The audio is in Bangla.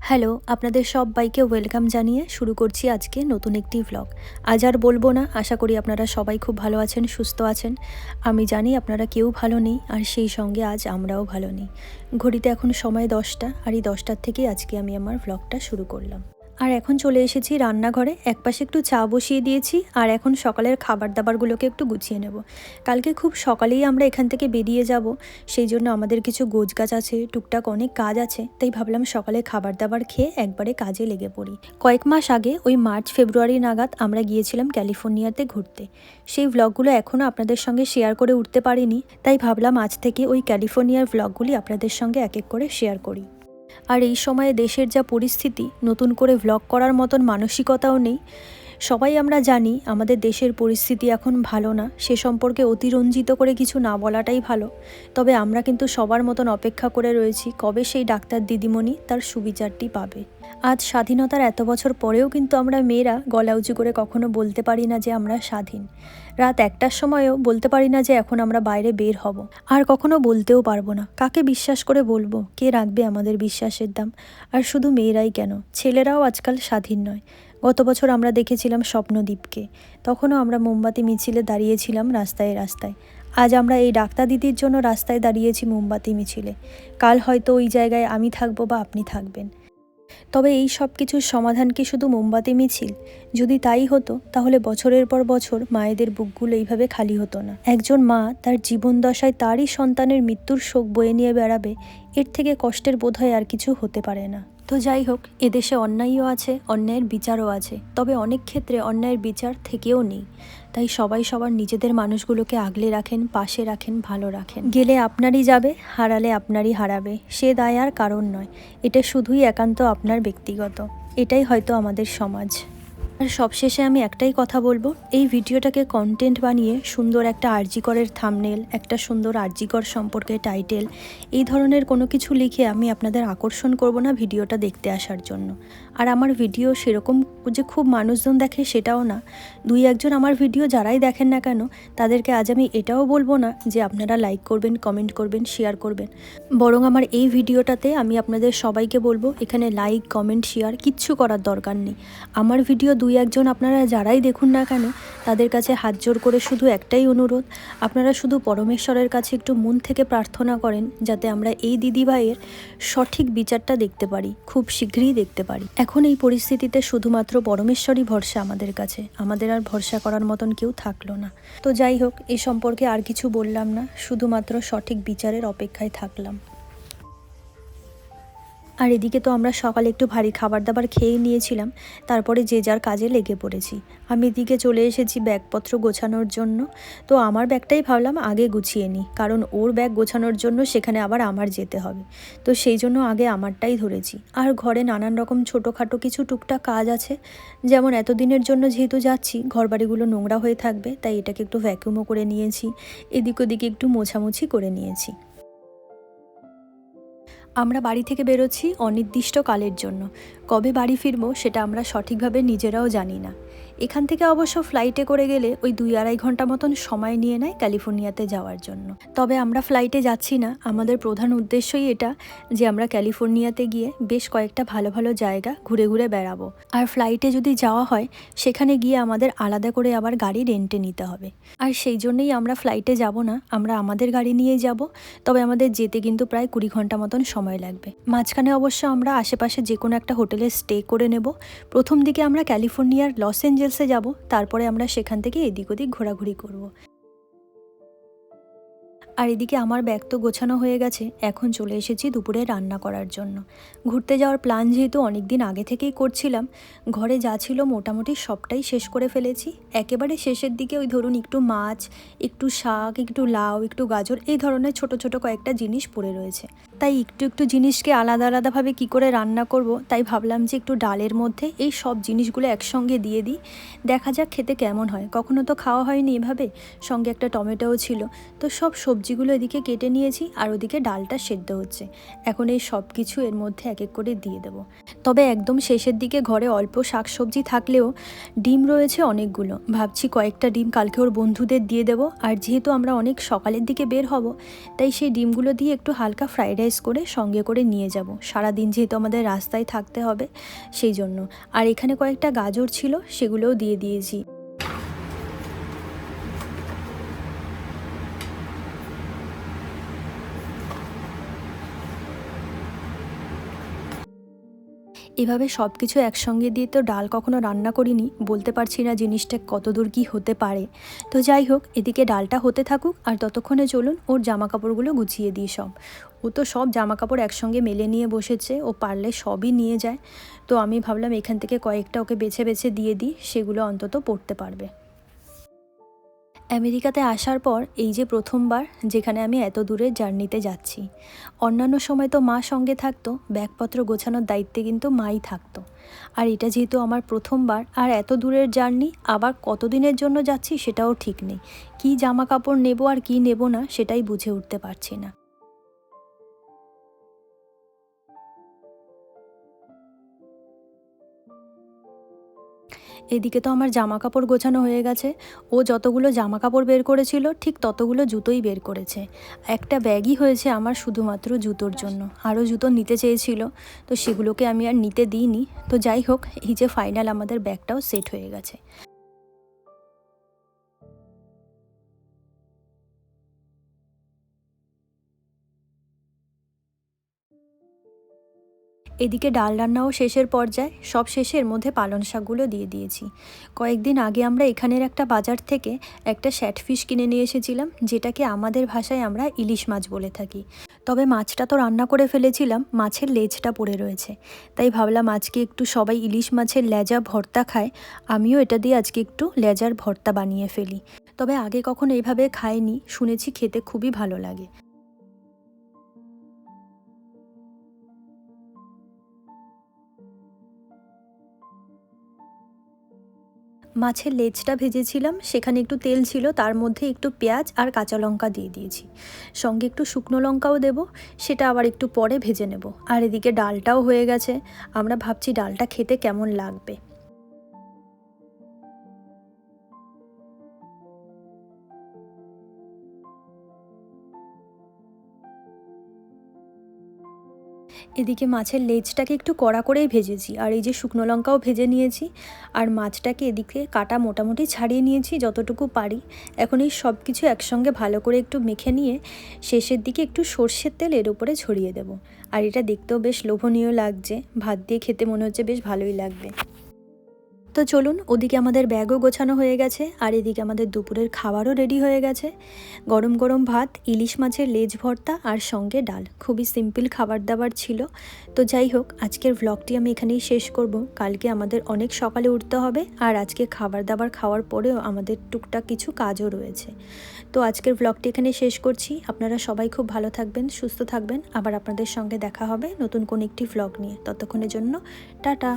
হ্যালো, আপনাদের সবাইকে ওয়েলকাম জানিয়ে শুরু করছি আজকে নতুন একটি ভ্লগ। আজ আর বলবো না, আশা করি আপনারা সবাই খুব ভালো আছেন, সুস্থ আছেন। আমি জানি আপনারা কেউ ভালো নেই, আর সেই সঙ্গে আজ আমরাও ভালো নেই। ঘড়িতে এখন সময় 10টা, আর এই 10টার থেকেই আজকে আমি আমার ভ্লগটা শুরু করলাম। আর এখন চলে এসেছি রান্নাঘরে, একপাশে একটু চা বসিয়ে দিয়েছি, আর এখন সকালের খাবার দাবারগুলোকে একটু গুছিয়ে নেব। কালকে খুব সকালেই আমরা এখান থেকে বেরিয়ে যাব, সেই জন্য আমাদের কিছু গোছগাছ আছে, টুকটাক অনেক কাজ আছে, তাই ভাবলাম সকালে খাবার দাবার খেয়ে একবারে কাজে লেগে পড়ি। কয়েক মাস আগে ওই মার্চ ফেব্রুয়ারি নাগাদ আমরা গিয়েছিলাম ক্যালিফোর্নিয়াতে ঘুরতে। সেই ভ্লগগুলো এখনও আপনাদের সঙ্গে শেয়ার করে উঠতে পারিনি, তাই ভাবলাম আজ থেকে ওই ক্যালিফোর্নিয়ার ভ্লগগুলি আপনাদের সঙ্গে এক এক করে শেয়ার করি। আর এই সময়ে দেশের যা পরিস্থিতি, নতুন করে ভ্লগ করার মতন মানসিকতাও নেই। সবাই আমরা জানি আমাদের দেশের পরিস্থিতি এখন ভালো না, সে সম্পর্কে অতিরঞ্জিত করে কিছু না বলাটাই ভালো। তবে আমরা কিন্তু সবার মতন অপেক্ষা করে রয়েছি কবে সেই ডাক্তার দিদিমণি তার সুবিচারটি পাবে। আজ স্বাধীনতার এত বছর পরেও কিন্তু আমরা মেয়েরা গলা উঁচু করে কখনো বলতে পারি না যে আমরা স্বাধীন। রাত 1টার সময়ও বলতে পারি না যে এখন আমরা বাইরে বের হব, আর কখনো বলতেও পারবো না। কাকে বিশ্বাস করে বলবো? কে রাখবে আমাদের বিশ্বাসের দাম? আর শুধু মেয়েরাই কেন, ছেলেরাও আজকাল স্বাধীন নয়। গত বছর আমরা দেখেছিলাম স্বপ্নদ্বীপকে, তখনও আমরা মোমবাতি মিছিলে দাঁড়িয়েছিলাম রাস্তায় রাস্তায়। আজ আমরা এই ডাক্তার দিদির জন্য রাস্তায় দাঁড়িয়েছি মোমবাতি মিছিলে। কাল হয়তো ওই জায়গায় আমি থাকবো বা আপনি থাকবেন। তবে এই সব কিছুর সমাধান কি শুধু মোমবাতি মিছিল? যদি তাই হতো তাহলে বছরের পর বছর মায়েদের বুকগুলো এইভাবে খালি হতো না। একজন মা তার জীবন দশায় তারই সন্তানের মৃত্যুর শোক বয়ে নিয়ে বেড়াবে, এর থেকে কষ্টের বোধহয় আর কিছু হতে পারে না। তো যাই হোক, এদেশে অন্যায়ও আছে, অন্যায়ের বিচারও আছে, তবে অনেক ক্ষেত্রে অন্যায়ের বিচার থেকেও নেই। তাই সবাই সবার নিজেদের মানুষগুলোকে আগলে রাখেন, পাশে রাখেন, ভালো রাখেন। গেলে আপনারই যাবে, হারালে আপনারই হারাবে, সে দায় আর কারণ নয়। এটা শুধুই একান্ত আপনার ব্যক্তিগত। এটাই হয়তো আমাদের সমাজ। আর সবশেষে আমি একটাই কথা বলবো, এই ভিডিওটাকে কন্টেন্ট বানিয়ে সুন্দর একটা আরজিকরের থাম্বনেল, একটা সুন্দর আরজিকর সম্পর্কে টাইটেল, এই ধরনের কোনো কিছু লিখে আমি আপনাদের আকর্ষণ করব না ভিডিওটা দেখতে আসার জন্য। আর আমার ভিডিও সেরকম যে খুব মানুষজন দেখে সেটাও না। 2-1জন আমার ভিডিও যারাই দেখেন না কেন, তাদেরকে আজ আমি এটাও বলবো না যে আপনারা লাইক করবেন, কমেন্ট করবেন, শেয়ার করবেন। বরং আমার এই ভিডিওটাতে আমি আপনাদের সবাইকে বলবো, এখানে লাইক, কমেন্ট, শেয়ার কিচ্ছু করার দরকার নেই। আমার ভিডিও 2-1জন আপনারা যারাই দেখুন না কেন, তাদের কাছে হাত জোর করে শুধু একটাই অনুরোধ, আপনারা শুধু পরমেশ্বরের কাছে একটু মন থেকে প্রার্থনা করেন যাতে আমরা এই দিদিভাইয়ের সঠিক বিচারটা দেখতে পারি, খুব শীঘ্রই দেখতে পারি। এখন এই পরিস্থিতিতে শুধুমাত্র পরমেশ্বরই ভরসা আমাদের কাছে, আমাদের আর ভরসা করার মতন কেউ থাকলো না। তো যাই হোক, এ সম্পর্কে আর কিছু বললাম না, শুধুমাত্র সঠিক বিচারের অপেক্ষায় থাকলাম। আর এদিকে তো আমরা সকালে একটু ভারী খাবার দাবার খেয়ে নিয়েছিলাম, তারপরে যে যার কাজে লেগে পড়েছি। আমি এদিকে চলে এসেছি ব্যাগপত্র গোছানোর জন্য। তো আমার ব্যাগটাই ভাবলাম আগে গুছিয়ে নিই, কারণ ওর ব্যাগ গোছানোর জন্য সেখানে আবার আমার যেতে হবে। তো সেই জন্য আগে আমারটাই ধরেছি। আর ঘরে নানান রকম ছোটোখাটো কিছু টুকটাক কাজ আছে, যেমন এতদিনের জন্য যেহেতু যাচ্ছি, ঘরবাড়িগুলো নোংরা হয়ে থাকবে, তাই এটাকে একটু ভ্যাকুমও করে নিয়েছি, এদিক ওদিকে একটু মোছামুছি করে নিয়েছি। আমরা বাড়ি থেকে বেরোচ্ছি অনির্দিষ্টকালের জন্য। কবে বাড়ি ফিরবো সেটা আমরা সঠিকভাবে নিজেরাও জানি না। এখান থেকে অবশ্য ফ্লাইটে করে গেলে ওই 2-2.5 ঘন্টা মতন সময় নিয়ে নেয় ক্যালিফোর্নিয়াতে যাওয়ার জন্য। তবে আমরা ফ্লাইটে যাচ্ছি না, আমাদের প্রধান উদ্দেশ্যই এটা যে আমরা ক্যালিফোর্নিয়াতে গিয়ে বেশ কয়েকটা ভালো ভালো জায়গা ঘুরে ঘুরে বেড়াবো। আর ফ্লাইটে যদি যাওয়া হয়, সেখানে গিয়ে আমাদের আলাদা করে আবার গাড়ি রেন্টে নিতে হবে। আর সেই জন্যই আমরা ফ্লাইটে যাব না, আমরা আমাদের গাড়ি নিয়েই যাব। তবে আমাদের যেতে কিন্তু প্রায় 20 ঘন্টা মতন সময় লাগবে। মাঝখানে অবশ্য আমরা আশেপাশে যে কোনো একটা হোটেলে স্টে করে নেব। প্রথম দিকে আমরা ক্যালিফোর্নিয়ার লস অ্যাঞ্জেলসে যাব, তারপরে আমরা সেখান থেকে এদিক ওদিক ঘোরাঘুরি করব। আর এদিকে আমার ব্যাগ তো গোছানো হয়ে গেছে, এখন চলে এসেছি দুপুরে রান্না করার জন্য। ঘুরতে যাওয়ার প্ল্যান যেহেতু অনেক দিন আগে থেকেই করছিলাম, ঘরে যা ছিল মোটামুটি সবটাই শেষ করে ফেলেছি। একেবারে শেষের দিকে ওই ধরুন একটু মাছ, একটু শাক, একটু লাউ, একটু গাজর, এই ধরনের ছোট ছোট কয়েকটা জিনিস পড়ে রয়েছে। তাই একটু একটু জিনিসকে আলাদা আলাদাভাবে কী করে রান্না করব, তাই ভাবলাম যে একটু ডালের মধ্যে এই সব জিনিসগুলো একসঙ্গে দিয়ে দিই, দেখা যাক খেতে কেমন হয়। কখনো তো খাওয়া হয়নি এভাবে। সঙ্গে একটা টমেটোও ছিল, তো সব সবজি সবজিগুলো এদিকে কেটে নিয়েছি আর ওদিকে ডালটা সেদ্ধ হচ্ছে। এখন এই সব কিছু এর মধ্যে এক এক করে দিয়ে দেবো। তবে একদম শেষের দিকে ঘরে অল্প শাকসবজি থাকলেও ডিম রয়েছে অনেকগুলো, ভাবছি কয়েকটা ডিম কালকে ওর বন্ধুদের দিয়ে দেবো। আর যেহেতু আমরা অনেক সকালের দিকে বের হব, তাই সেই ডিমগুলো দিয়ে একটু হালকা ফ্রাইড রাইস করে সঙ্গে করে নিয়ে যাব। সারাদিন যেহেতু আমাদের রাস্তায় থাকতে হবে সেই জন্য। আর এখানে কয়েকটা গাজর ছিল, সেগুলোও দিয়ে দিয়েছি। এভাবে সব কিছু একসঙ্গে দিয়ে তো ডাল কখনো রান্না করিনি, বলতে পারছি না জিনিসটা কতদূর কী হতে পারে। তো যাই হোক, এদিকে ডালটা হতে থাকুক আর ততক্ষণে চলুন ওর জামা কাপড়গুলো গুছিয়ে দিই সব। ও তো সব জামা কাপড় একসঙ্গে মেলে নিয়ে বসেছে, ও পারলে সবই নিয়ে যায়। তো আমি ভাবলাম এখান থেকে কয়েকটা ওকে বেছে বেছে দিয়ে দিই, সেগুলো অন্তত পরতে পারবে। আমেরিকাতে আসার পর এই যে প্রথমবার যেখানে আমি এত দূরের জার্নিতে যাচ্ছি। অন্যান্য সময় তো মা সঙ্গে থাকতো, ব্যাগপত্র গোছানোর দায়িত্বে কিন্তু মাই থাকতো। আর এটা যেহেতু আমার প্রথমবার, আর এত দূরের জার্নি, আবার কতদিনের জন্য যাচ্ছি সেটাও ঠিক নেই। কী জামা কাপড় নেব আর কী নেব না সেটাই বুঝে উঠতে পারছি না। এদিকে তো আমার জামা কাপড় গোছানো হয়ে গেছে। ও যতগুলো জামা কাপড় বের করেছিল ঠিক ততগুলো জুতোই বের করেছে। একটা ব্যাগই হয়েছে আমার শুধুমাত্র জুতোর জন্য, আরও জুতো নিতে চেয়েছিল, তো সেগুলোকে আমি আর নিতে দিইনি। তো যাই হোক, এই যে ফাইনাল আমাদের ব্যাগটাও সেট হয়ে গেছে। এদিকে ডাল রান্নাও শেষের পর্যায়ে, সব শেষে এর মধ্যে পালং শাকগুলো দিয়ে দিয়েছি। কয়েকদিন আগে আমরা এখানের একটা বাজার থেকে একটা শ্যাটফিশ কিনে নিয়ে এসেছিলাম, যেটাকে আমাদের ভাষায় আমরা ইলিশ মাছ বলে থাকি। তবে মাছটা তো রান্না করে ফেলেছিলাম, মাছের লেজটা পড়ে রয়েছে। তাই ভাবলাম আজকে একটু সবাই ইলিশ মাছের লেজা ভর্তা খায়, আমিও এটা দিয়ে আজকে একটু লেজার ভর্তা বানিয়ে ফেলি। তবে আগে কখনো এইভাবে খাইনি, শুনেছি খেতে খুবই ভালো লাগে। মাছের লেজটা ভেজেছিলাম, সেখানে একটু তেল ছিল, তার মধ্যে একটু পেঁয়াজ আর কাঁচা লঙ্কা দিয়ে দিয়েছি, সঙ্গে একটু শুকনো লঙ্কাও দেবো, সেটা আবার একটু পরে ভেজে নেব। আর এদিকে ডালটাও হয়ে গেছে, আমরা ভাবছি ডালটা খেতে কেমন লাগবে। এদিকে মাছের লেজটাকে একটু কড়া করেই ভেজেছি, আর এই যে শুকনো লঙ্কাও ভেজে নিয়েছি। আর মাছটাকে এদিকে কাটা মোটামুটি ছাড়িয়ে নিয়েছি যতটুকু পারি। এখন এই সব কিছু একসঙ্গে ভালো করে একটু মেখে নিয়ে শেষের দিকে একটু সর্ষের তেল এর উপরে ছড়িয়ে দেব। আর এটা দেখতেও বেশ লোভনীয় লাগছে, ভাত দিয়ে খেতে মনে হচ্ছে বেশ ভালোই লাগবে। তো চলুন, ওদিকে আমাদের ব্যাগও গোছানো হয়ে গেছে, আর এদিকে আমাদের দুপুরের খাবারও রেডি হয়ে গেছে। গরম গরম ভাত, ইলিশ মাছের লেজ ভর্তা আর সঙ্গে ডাল, খুবই সিম্পল খাবার দাবার ছিল। তো যাই হোক, আজকের ভ্লগটি আমি এখানেই শেষ করব। কালকে আমাদের অনেক সকালে উঠতে হবে, আর আজকে খাবার দাবার খাওয়ার পরেও আমাদের টুকটাক কিছু কাজও রয়েছে। তো আজকের ভ্লগটি এখানে শেষ করছি। আপনারা সবাই খুব ভালো থাকবেন, সুস্থ থাকবেন। আবার আপনাদের সঙ্গে দেখা হবে নতুন কোন একটি ভ্লগ নিয়ে। ততক্ষণের জন্য টাটা।